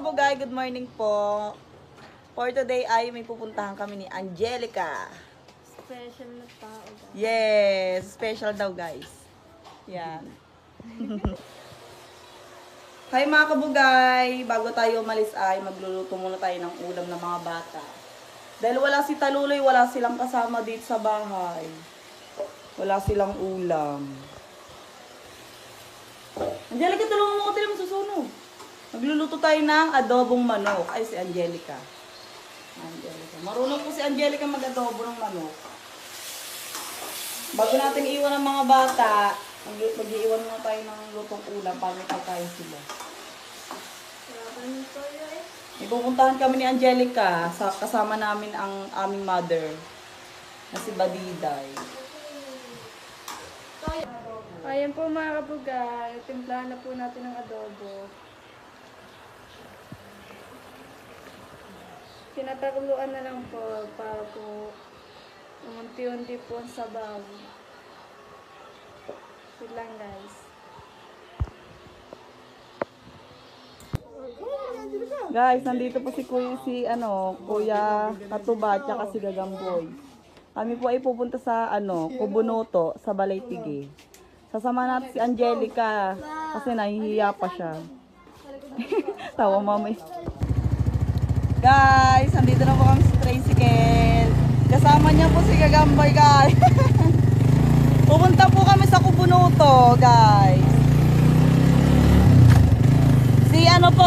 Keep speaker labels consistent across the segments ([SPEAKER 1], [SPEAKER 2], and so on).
[SPEAKER 1] kabugay, good morning po. For today ay may pupuntahan kami ni Angelica.
[SPEAKER 2] Special na tao, guys.
[SPEAKER 1] Yes, special daw guys. Yan. Hi mga kabugay, bago tayo umalis ay magluluto muna tayo ng ulam ng mga bata. Dahil wala si Taluloy, wala silang kasama dito sa bahay. Wala silang ulam. Angelica, tulungan mo ko tayo masusunog. Magluluto tayo ng adobong manok. Ay, si Angelica. Angelica. Marunong po si Angelica mag-adobo ng manok. Bago natin iwan ng mga bata, mag-iwan muna tayo ng lutong ulam para may pagkain sila. Ipupuntahan kami ni Angelica, kasama namin ang aming mother, na si Badiday.
[SPEAKER 2] Ayan po mga kabugay, timplahan na po natin ng adobo. Tinataguluan na lang po para po unti-unti po ang sabaw. Wait lang guys.
[SPEAKER 1] Guys, nandito po si Kuya Katuba at si Gagamboy. Kami po ay pupunta sa Kubunoto sa Balaytige. Sasama natin si Angelica kasi nahihiya pa siya. Tawa mama. Guys, nandito na po kami sa tricycle. Kasama niya po si Gagamboy, guys. Pupunta po kami sa Kubunoto, guys.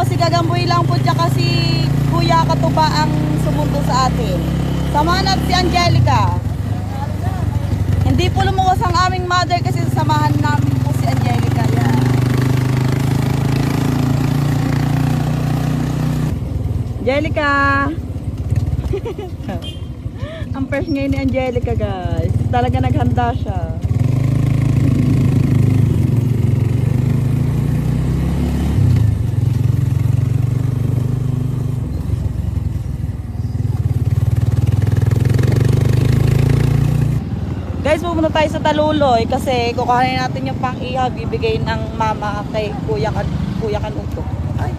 [SPEAKER 1] Si Gagamboy lang po tsaka si Kuya Katuba ang sumundo sa atin. Samahan natin si Angelica. Hindi po lumuwas ang aming mother kasi samahan namin po si Angelica. Yan. Angelica! Ang first ngayon ni Angelica, guys. Talaga naghanda siya. Guys, pumunta tayo sa Taluloy kasi kukuhanin natin yung pang-ihaw bibigay ng mama kay Kuya Kanuto. Ay.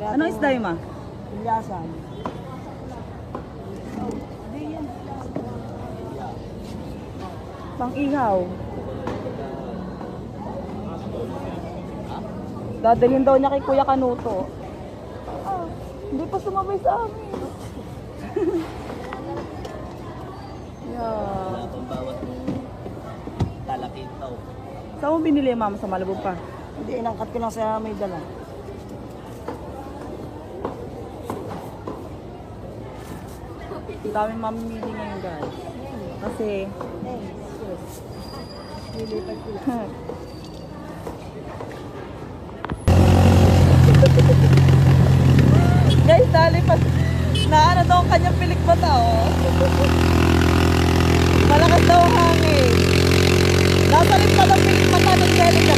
[SPEAKER 1] Ano isda yun, ma?
[SPEAKER 3] Ilyasan.
[SPEAKER 1] Pang-ihaw. Dadalhin daw niya kay Kuya Kanuto. Ah, hindi pa sumabay sa amin. Yeah.
[SPEAKER 3] Itong bawat talaking tao.
[SPEAKER 1] Saan mo binili, mama? Sa Malabog pa?
[SPEAKER 3] Hindi, inangkat ko lang sa may dala.
[SPEAKER 1] Ang daming mamimili ngayon, guys. Kasi,
[SPEAKER 3] Nilipat ko lang.
[SPEAKER 1] guys, dali pa. Naano daw ang kanyang pilik mata, oh. Malakas daw ang hangin. Nasa rin pala pilik mata ng Angelica.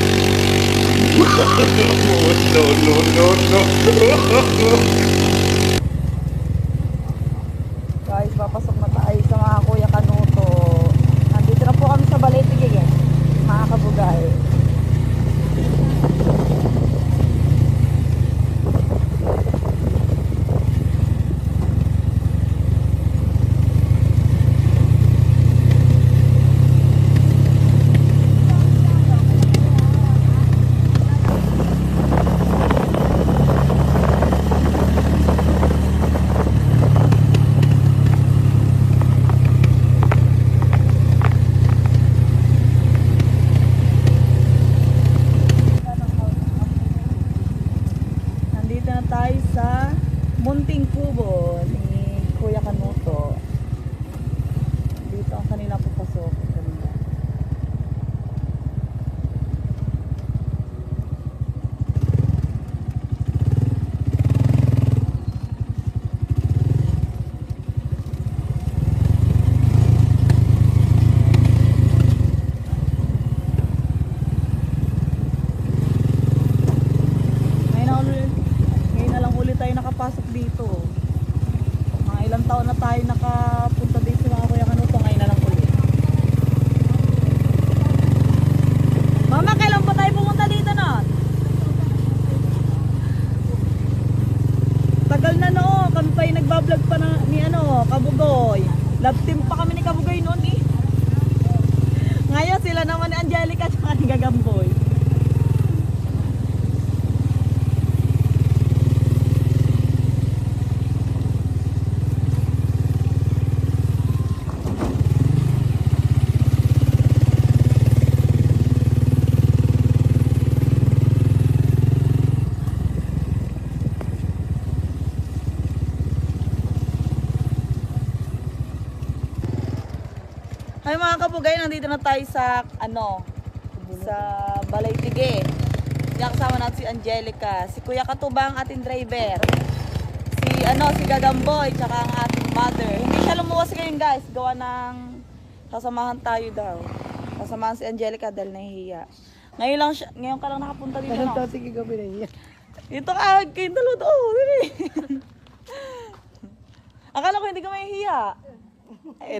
[SPEAKER 1] Guys, papasok na tayo sa mga Kuya Kanuto. Nandito na po kami sa Balaytige, guys. Mga kabugay. Tayo sa Munting Kubo ni Kuya Kanuto. Dito ang kanina papasok. Ngayon na lang ulit tayo nakapasok dito. Mga Ilang taon na tayo nakapunta dito sa mga kuya kanuto, ngayon na lang ulit. Mama, kailan pa tayo pumunta dito nun? Tagal na no, kami pa yung nagbablog pa na, ni Kabugoy. Love team pa kami ni Kabugoy noon eh. Ngayon sila naman ni Angelica at ni Gagamboy. Ay mga kabugay, nandito na tayo sa sa Balaytige. Diyan kasama natin si Angelica, si Kuya Katuba ang ating driver. Si Gagamboy, tsaka ang ating mother. Hindi siya lumuwas ngayon guys, gawa ng sasamahan tayo daw. Sasamahan si Angelica dahil nahihiya. Ngayon ka lang nakapunta dito.
[SPEAKER 3] Anong
[SPEAKER 1] No?
[SPEAKER 3] topic ikaw pinaya?
[SPEAKER 1] Dito ka, kayo dalawa doon. Akala ko hindi ka mahihiya.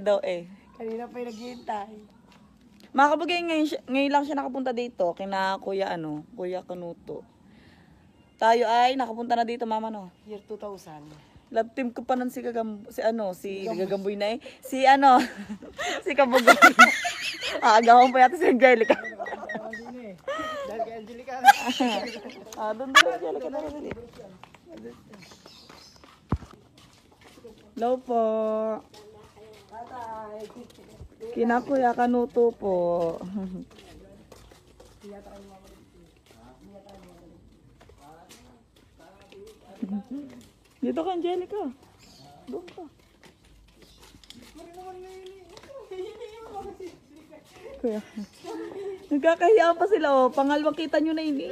[SPEAKER 1] Daw eh.
[SPEAKER 3] Kanina pa yung naghihintay.
[SPEAKER 1] Mga kabugay, ngayon lang siya nakapunta dito, kina Kuya Kanuto. Tayo ay nakapunta na dito, mama no.
[SPEAKER 3] Year 2000.
[SPEAKER 1] Love team ko pa nun si Gagamboy na eh. Si Kabugoy. Agawan pa yata si Angelica.
[SPEAKER 3] Dahil kay Angelica.
[SPEAKER 1] Doon Angelica na rin. Hello po. Kina Kuya Kanuto po. Dito ka, Angelica. Doon ka. Kuya. Nagkakahiya pa sila oh. Pangalawang kita nyo na ini.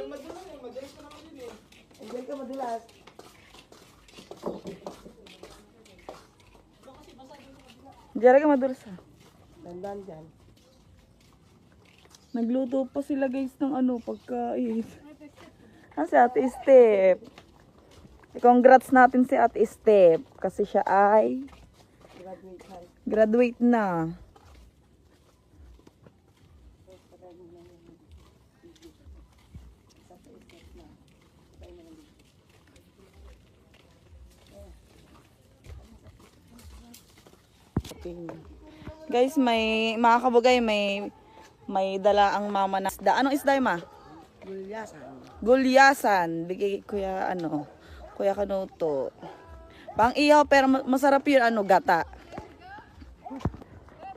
[SPEAKER 3] Angelica madulas.
[SPEAKER 1] Angelica madulas ha.
[SPEAKER 3] Tandaan dyan.
[SPEAKER 1] Nagluto pa sila guys ng pagkain. Si Ate Step. Congrats natin si Ate Step kasi siya ay graduate na. Okay. Guys, mga kabugay, may dala ang mama na isda. Anong isda ma?
[SPEAKER 3] Gulyasan.
[SPEAKER 1] Gulyasan. Bigay Kuya Kanuto. Pang ihaw pero masarap yun gata.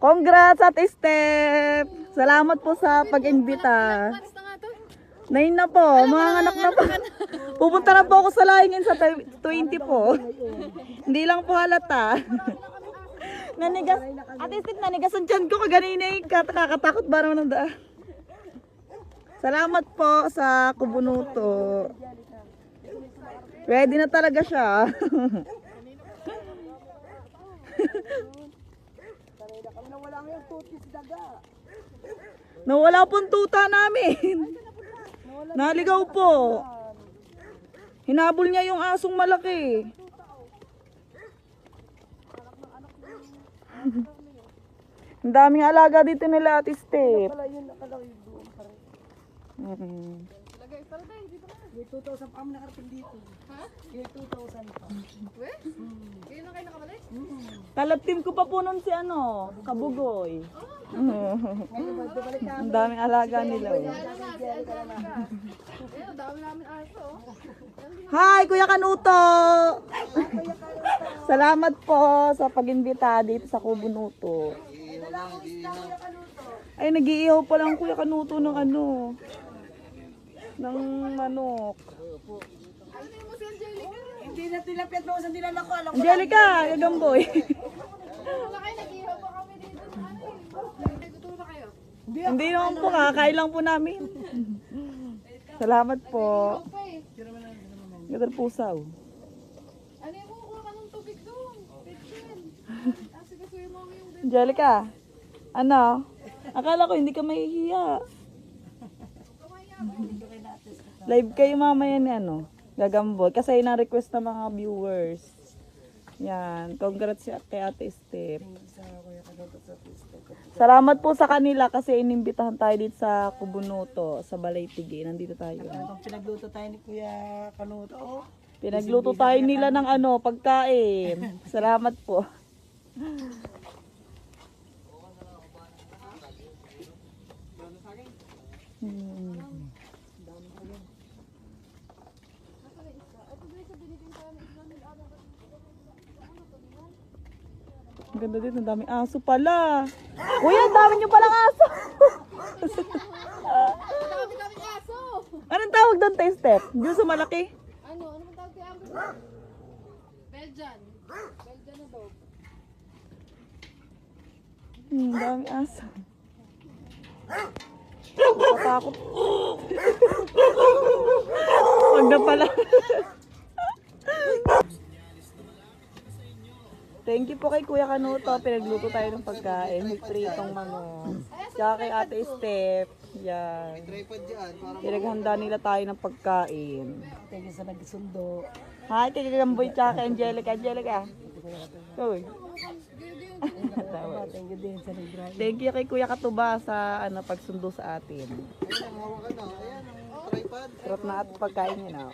[SPEAKER 1] Congrats at Step. Salamat po sa pag-imbita. 9 na po, mga anak na po. Pupunta na po ako sa laingin sa 20 po. Hindi lang po halata. Nanigas, Ate Step, nanigas ang tiyan ko kaganina eh. Kakatakot ba naman ang daan? Salamat po sa kubunuto. Ready na talaga siya. Nawala pong tuta namin. Naligaw po. Hinabol niya yung asong malaki. Ang daming alaga dito nila Ate Step.
[SPEAKER 3] Year 2000 pa ang nakarating dito. Ha? Year 2000 pa.
[SPEAKER 2] Ngayon na kayo nakabalik?
[SPEAKER 3] Talab
[SPEAKER 1] team ko pa po nun si Kabugoy.
[SPEAKER 3] Ngayon magbabalik ka.
[SPEAKER 1] Ang daming alaga nila. Oh.
[SPEAKER 2] Ayun, dami namin aso.
[SPEAKER 1] Hi, Kuya Kanuto! Salamat po sa pag-imbita dito sa Kubunuto. Ay, nag-iihaw pa lang Kuya Kanuto ng ng manok.
[SPEAKER 3] Hindi na tilapit mo sa nila nako. Alam ko.
[SPEAKER 1] Angelica, Gagamboy.
[SPEAKER 2] Wala kayo, nag-ihaw pa kami dito. Nagtuturo na kayo?
[SPEAKER 1] Hindi naman po, kakain lang po namin. Salamat po.
[SPEAKER 2] Okay.
[SPEAKER 1] Gadal pusaw.
[SPEAKER 2] Ano yung kukuha ka ng tubig doon? Pitchen. Kasi yung mga yung
[SPEAKER 1] Angelica, akala ko hindi ka mahihiya. Live kayo mamaya ni Gagamboy. Kasi na-request ng mga viewers. Yan. Congrats kay Ate Step.
[SPEAKER 3] Sa kuya kanoto sa Facebook.
[SPEAKER 1] Salamat po sa kanila kasi inimbitahan tayo dito sa Kubunuto, sa Balaytigi. Nandito tayo.
[SPEAKER 3] Kung pinagluto tayo ni Kuya Kanuto, oh.
[SPEAKER 1] Pinagluto tayo nila ng ano, pagkain. Salamat po. Ang ganda dito, ang daming aso pala. Kuya, ang dami nyo palang aso.
[SPEAKER 4] Dami-daming aso!
[SPEAKER 1] Anong tawag doon, Tay Step? Diyo sa malaki?
[SPEAKER 4] Ano? Ano man tawag kay Amber? Belgian. Belgian na dog.
[SPEAKER 1] Dami aso. Nakatakot. Huwag na pala. Thank you po kay Kuya Kanuto. Pinagluto tayo ng pagkain. May pritong manok. Tsaka kay Ate Step. Yan. Pinaghanda nila tayo ng pagkain.
[SPEAKER 3] Thank you sa nagsundo.
[SPEAKER 1] Hi, kay Gamboy tsaka kay Angelica. Angelica. Uy.
[SPEAKER 3] Thank you din sa nag-drive.
[SPEAKER 1] Thank you kay Kuya Katuba sa pagsundo sa atin. Sarap na at pagkain niyo na.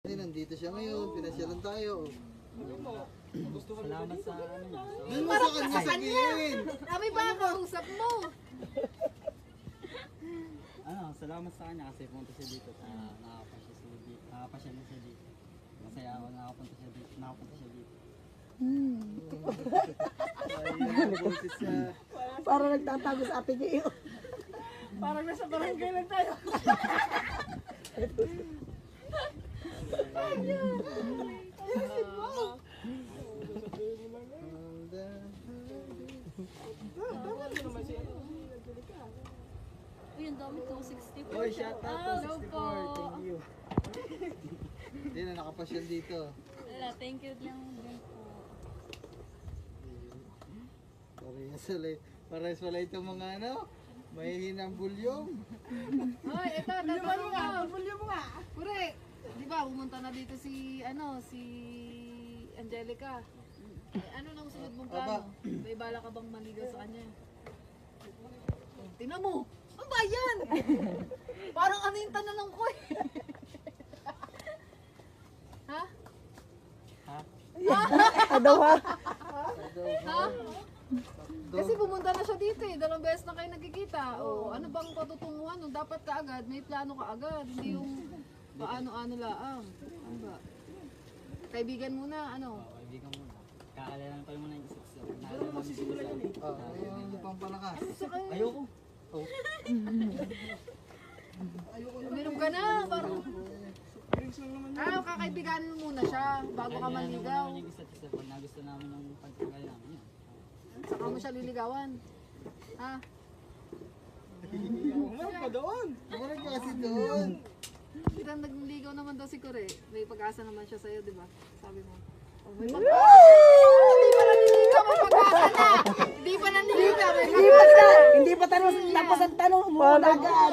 [SPEAKER 5] Nandito siya ngayon, pinasyalan tayo.
[SPEAKER 6] Salamat sa ano niya.
[SPEAKER 5] Doon mo sa kanya sabihin.
[SPEAKER 4] Kami ba ang kausap mo?
[SPEAKER 6] Salamat sa kanya kasi pumunta siya dito. Nakapasya na siya dito. Masaya ako nakapunta siya dito.
[SPEAKER 5] Ayun, boses siya.
[SPEAKER 3] Parang nagtatago sa ate niyo.
[SPEAKER 1] Parang nasa barangay lang tayo.
[SPEAKER 2] Uy, ang dami ko, 64.
[SPEAKER 5] Oy, shout out to
[SPEAKER 2] Hello
[SPEAKER 5] 64.
[SPEAKER 2] po.
[SPEAKER 5] Thank you. Hindi na nakapasyal dito.
[SPEAKER 2] Wala, thank you lang din po.
[SPEAKER 5] Parehas pala itong mga ano, mahihinang bulyong.
[SPEAKER 4] Hoy, ito, tatanong mo. Kure, di ba, pumunta na dito si Angelica. Ano nang sunod mong plano? May bala ka bang maligaw sa kanya? Tingnan mo! Ang bayan! Parang ano yung tanong ko eh. Ha?
[SPEAKER 1] Adaw ha?
[SPEAKER 4] Ha? Kasi pumunta na siya dito eh. 2 beses na kayo nagkikita. O, ano bang patutunguhan? No? Dapat kaagad, may plano ka agad. Hindi yung paano-ano laang. Ano ba? Kaibigan muna, ano?
[SPEAKER 6] Kaibigan mo na. Kaalala pa muna yung isa't isa. Naalala namin si isa.
[SPEAKER 5] Yung pampalakas.
[SPEAKER 6] Ayoko.
[SPEAKER 4] Uminom ka na, parang... kakaibiganin mo muna siya bago ka
[SPEAKER 6] Kaya
[SPEAKER 4] manligaw.
[SPEAKER 6] naman yung isa't isa. Pag nagusto namin ng pagtagal namin yun.
[SPEAKER 4] Saka mo siya liligawan. Ha?
[SPEAKER 3] Umarap ka doon.
[SPEAKER 5] Umarap ka kasi doon.
[SPEAKER 4] Kita nagligaw naman daw si Kore. May pag-asa naman siya sa'yo, di ba? Sabi mo. Oh, may pag-asa! Hindi pa naniligaw, may pag-asa na! Hindi pa naniligaw, may pag-asa!
[SPEAKER 3] Hindi pa tanong, tapos ang tanong, umuuna agad.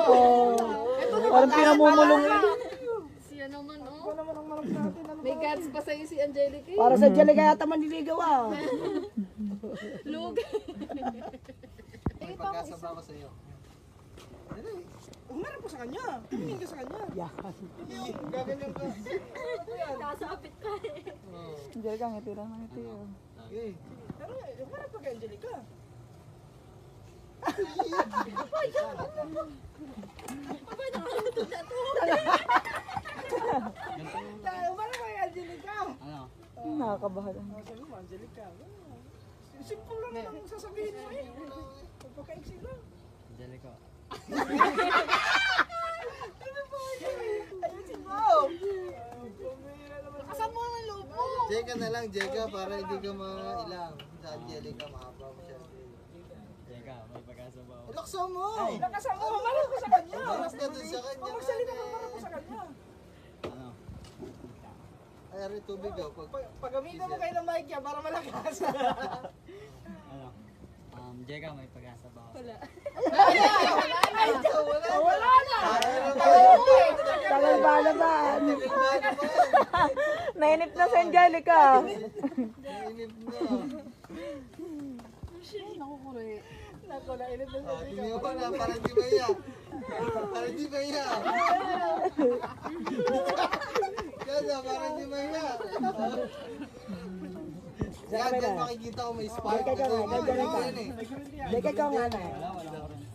[SPEAKER 1] Parang pinamumulong yun.
[SPEAKER 4] Siya naman, oh. May guts pa sa'yo si Angelica.
[SPEAKER 3] Para sa Angelica yata manliligaw ah.
[SPEAKER 4] Lug.
[SPEAKER 5] May pag-asa ba ako sa'yo?
[SPEAKER 3] Umarap ka sa kanya. Tumingin ka sa kanya. Yan.
[SPEAKER 5] Gaganyan ka.
[SPEAKER 2] Kasapit ka eh.
[SPEAKER 1] Diyan ka, ngiti lang ngiti.
[SPEAKER 5] Okay.
[SPEAKER 3] Pero umarap ka kay Angelica. Umarap ka kay Angelica.
[SPEAKER 6] Ano?
[SPEAKER 1] Nakakabahan.
[SPEAKER 3] Sabi mo, Angelica. Simple lang naman sasabihin mo eh. Pagpakaiksi lang.
[SPEAKER 6] Angelica.
[SPEAKER 3] Ayusin mo.
[SPEAKER 4] Kasan mo ang loob mo.
[SPEAKER 5] Jeka na lang, Jeka, para hindi ka mailang. Sa Angelica, mahaba mo siya.
[SPEAKER 6] Teka, may pag-asa ba ako?
[SPEAKER 5] Laksa mo!
[SPEAKER 3] Lakasan mo, umarap ka sa kanya.
[SPEAKER 5] Umaras ka dun sa kanya.
[SPEAKER 3] Magsalita ka, umarap ka sa kanya.
[SPEAKER 6] Ano?
[SPEAKER 5] Ay, ari tubig daw.
[SPEAKER 3] Pagamitan mo kayo ng mic yan para malakas.
[SPEAKER 6] Ano? Jeka, may pag-asa ba ako?
[SPEAKER 3] Wala na. Tagal ba naman?
[SPEAKER 1] Nainip na si Angelica.
[SPEAKER 5] Nainip na.
[SPEAKER 4] Naku, Kore.
[SPEAKER 3] Nako, nainip na siya.
[SPEAKER 5] Tingnan mo na, parang di maya. Parang di maya. Kaya, parang di maya. Yan, dyan makikita ko may spark.
[SPEAKER 3] Teka ka nga, teka ka. Teka ka nga na.
[SPEAKER 6] Wala ko rin.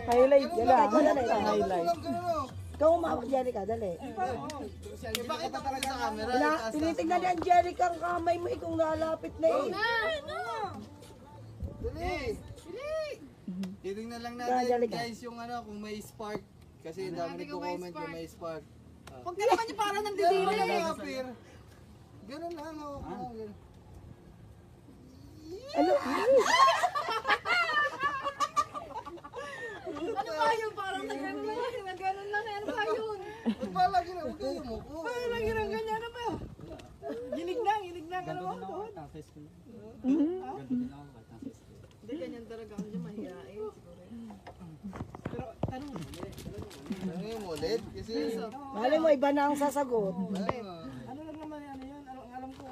[SPEAKER 1] Highlight, yan lang.
[SPEAKER 5] Highlight.
[SPEAKER 3] Ikaw umawak, Angelica, dali.
[SPEAKER 5] Ipakita talaga sa camera.
[SPEAKER 3] Tinitignan ni Angelica ang kamay mo, ikaw lalapit na eh.
[SPEAKER 5] Dali. Titingnan lang natin guys yung ano, kung may spark. Kasi dami nagko-comment kung may spark.
[SPEAKER 4] Huwag ka naman yung parang nandidiri.
[SPEAKER 5] Apir. Ganun lang ako.
[SPEAKER 3] Ano?
[SPEAKER 4] Ano ba yun? Parang nagano lang. Ano ba yun?
[SPEAKER 5] Ba't ba lagi na? Huwag kayo mo ko.
[SPEAKER 3] Lagi ng ganyan na ba? Ginig na.
[SPEAKER 6] Ganto din ako kahit nasa school. Ganto din ako kahit nasa school.
[SPEAKER 4] Hindi, ganyan talaga ako dyan. Mahihain. Siguro.
[SPEAKER 5] Ano mo ulit? Kasi...
[SPEAKER 3] Mali mo, iba na ang sasagot.
[SPEAKER 5] Ano
[SPEAKER 3] lang naman yan, yun? Ang alam ko,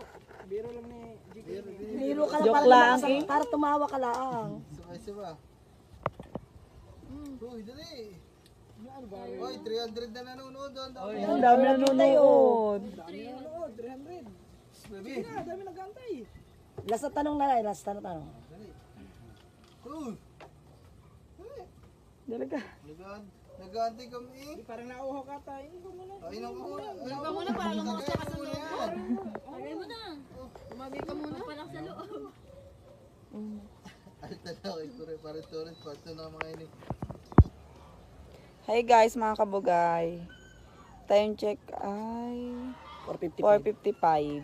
[SPEAKER 3] biro lang ni Jiggy.
[SPEAKER 5] Biro.
[SPEAKER 3] Biro ka lang
[SPEAKER 1] Joke
[SPEAKER 3] para
[SPEAKER 1] lang,
[SPEAKER 3] lumakas,
[SPEAKER 1] eh.
[SPEAKER 3] para tumawa ka lang.
[SPEAKER 5] Sabay-sabay. Uy, dali. Oy, 300 na nanonood doon.
[SPEAKER 1] Ang dami nanonood.
[SPEAKER 3] Dami na nanood, 300.
[SPEAKER 5] Baby.
[SPEAKER 3] Sige na, dami nag-antay.
[SPEAKER 7] Last na tanong na lang, last na tanong.
[SPEAKER 1] Talaga.
[SPEAKER 5] Nag-aantay kami.
[SPEAKER 3] Parang nauho ka tayo. Hindi ko muna.
[SPEAKER 5] Ay, naku.
[SPEAKER 4] Ikaw ka muna para lumakas ka sa loob. Lagay mo na. Tumagay ka muna. Palak sa loob.
[SPEAKER 5] Ay, talakay ko rin. Parang tourist. Pato na mga ini.
[SPEAKER 1] Hi guys, mga kabugay. Time check ay 4:55.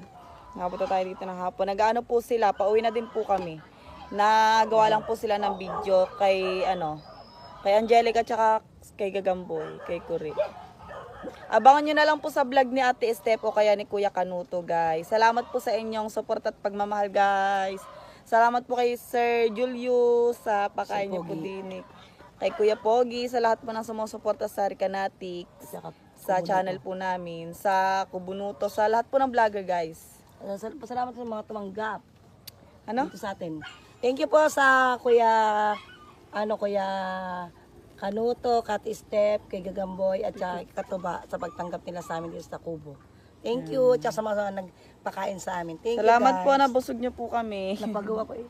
[SPEAKER 1] Nakapunta tayo dito ng hapon. Nag-ano po sila, pauwi na din po kami. Nagawa lang po sila ng video kay kay Angelica tsaka kay Gagamboy, kay Kuri. Abangan nyo na lang po sa vlog ni Ate Steph o kaya ni Kuya Kanuto, guys. Salamat po sa inyong support at pagmamahal, guys. Salamat po kay Sir Julius sa pakain niyo po din. Kay Kuya Pogi, sa lahat po ng sumusuporta sa Ricanatic, sa channel po namin, sa Kubunuto, sa lahat po ng vlogger, guys.
[SPEAKER 7] Salamat sa mga tumanggap
[SPEAKER 1] Ano?
[SPEAKER 7] dito sa atin. Thank you po sa Kuya Kanuto, Kat Step, kay Gagamboy at kay Katuba sa pagtanggap nila sa amin dito sa Kubo. Thank you, tsaka sa mga nagpakain sa amin. Thank you,
[SPEAKER 1] Salamat
[SPEAKER 7] guys.
[SPEAKER 1] po, nabusog niyo po kami.
[SPEAKER 7] Napagawa ko eh.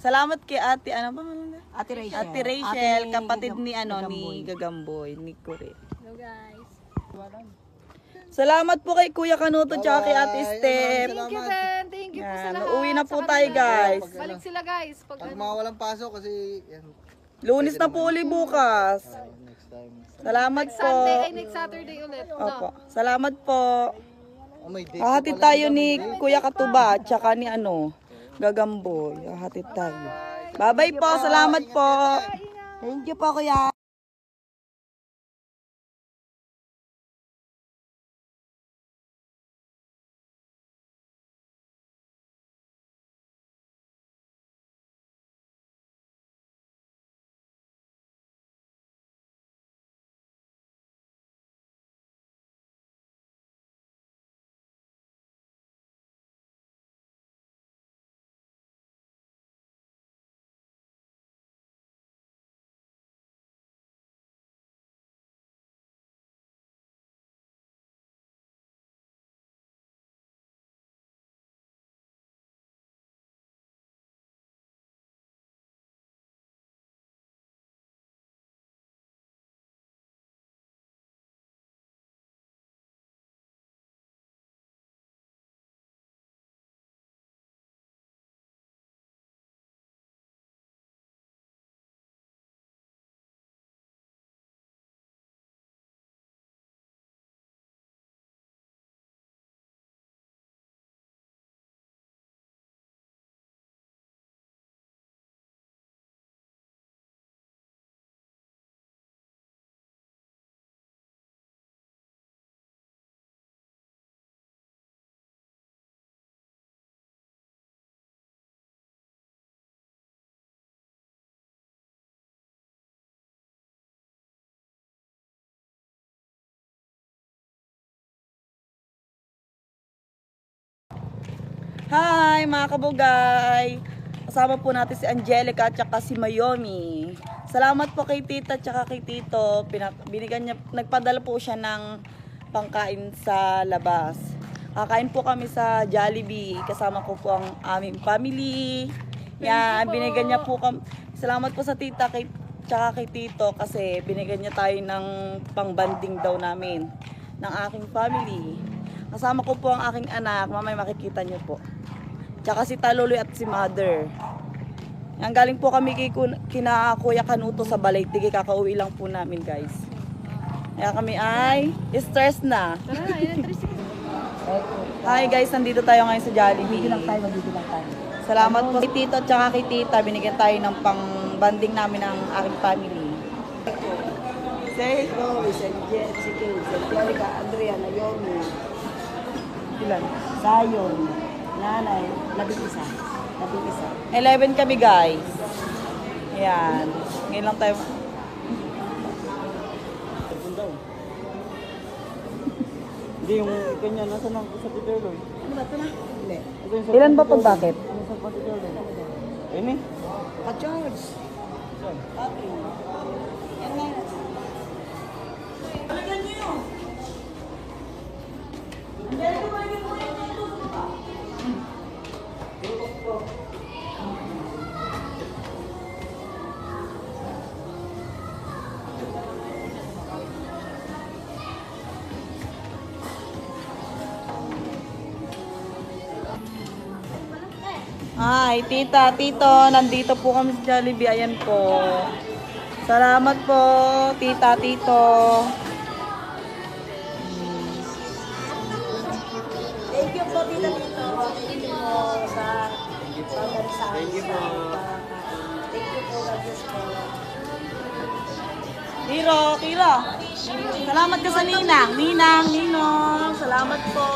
[SPEAKER 1] Salamat kay Ate, ano ba?
[SPEAKER 7] Ate Rachel.
[SPEAKER 1] Ate Rachel,
[SPEAKER 7] Ate
[SPEAKER 1] kapatid ni
[SPEAKER 7] Gagamboy.
[SPEAKER 1] Gagamboy, ni Kuri.
[SPEAKER 2] Hello guys.
[SPEAKER 1] Salamat po kay Kuya Kanuto tsaka kay Ate Steph.
[SPEAKER 4] Thank you, Ben. Thank you po sa
[SPEAKER 1] Yan,
[SPEAKER 4] lahat.
[SPEAKER 1] uuwi na po
[SPEAKER 4] Sa
[SPEAKER 1] tayo,
[SPEAKER 4] kanila.
[SPEAKER 1] guys.
[SPEAKER 4] Balik sila, guys. Pag
[SPEAKER 5] Pag mga walang pasok kasi yan.
[SPEAKER 1] Lunes na po uli bukas.
[SPEAKER 5] Next time.
[SPEAKER 1] Salamat po.
[SPEAKER 4] Sunday ay next Saturday ulit.
[SPEAKER 1] Opo. Salamat po.
[SPEAKER 5] Oh, may date.
[SPEAKER 1] Hahatid tayo ni Kuya Katuba tsaka ni Gagamboy. Hahatid tayo. Bye-bye po. Salamat po.
[SPEAKER 7] Thank you po, Kuya.
[SPEAKER 1] Hi mga kabugay. Kasama po natin si Angelica at saka si Mayomi. Salamat po kay Tita at saka kay Tito. Nagpadala po siya ng pangkain sa labas. Kakain po kami sa Jollibee. Kasama ko po ang aming family. Yan, binigyan niya po kami. Salamat po sa Tita kay tsaka kay Tito kasi binigyan niya tayo ng pang-banding daw namin ng aking family. Kasama ko po ang aking anak, mamay makikita niyo po. Tsaka si Taluloy at si Mother. Yan, galing po kami kina Kuya Kanuto sa Balaytigi, kakauwi lang po namin, guys. Kaya kami ay stress na.
[SPEAKER 4] Tara, yun,
[SPEAKER 1] Hi guys, nandito tayo ngayon sa Jollibee.
[SPEAKER 7] Magbibilang tayo.
[SPEAKER 1] Salamat po kay Tito at saka kay Tita. Binigyan tayo ng pang-banding namin ng aking family.
[SPEAKER 7] Say hello, si Angelica, Andrea, Naomi,
[SPEAKER 1] Ilan?
[SPEAKER 7] Sayon, Nanay, Labing-isa.
[SPEAKER 1] 11 kami, guys. Ayan. Ngayon lang tayo.
[SPEAKER 6] Hindi, yung kanya nasa nang sa Tituloy.
[SPEAKER 7] Ano ba ito na? Hindi.
[SPEAKER 1] Ilan ba pag bakit?
[SPEAKER 6] Ano sa Tituloy? Ayun eh.
[SPEAKER 7] Ka-George. Okay. Yan nga.
[SPEAKER 1] Hi, tita, tito, nandito po kami sa Jollibee. Ayan po. Salamat po, tita, tito.
[SPEAKER 7] Thank you po, Tita Tito. Thank you po sa pagdali sa amin. Thank you po. Thank you po, God bless po.
[SPEAKER 1] Kiro. Salamat ka sa Ninang. Ninang, Ninong. Salamat po.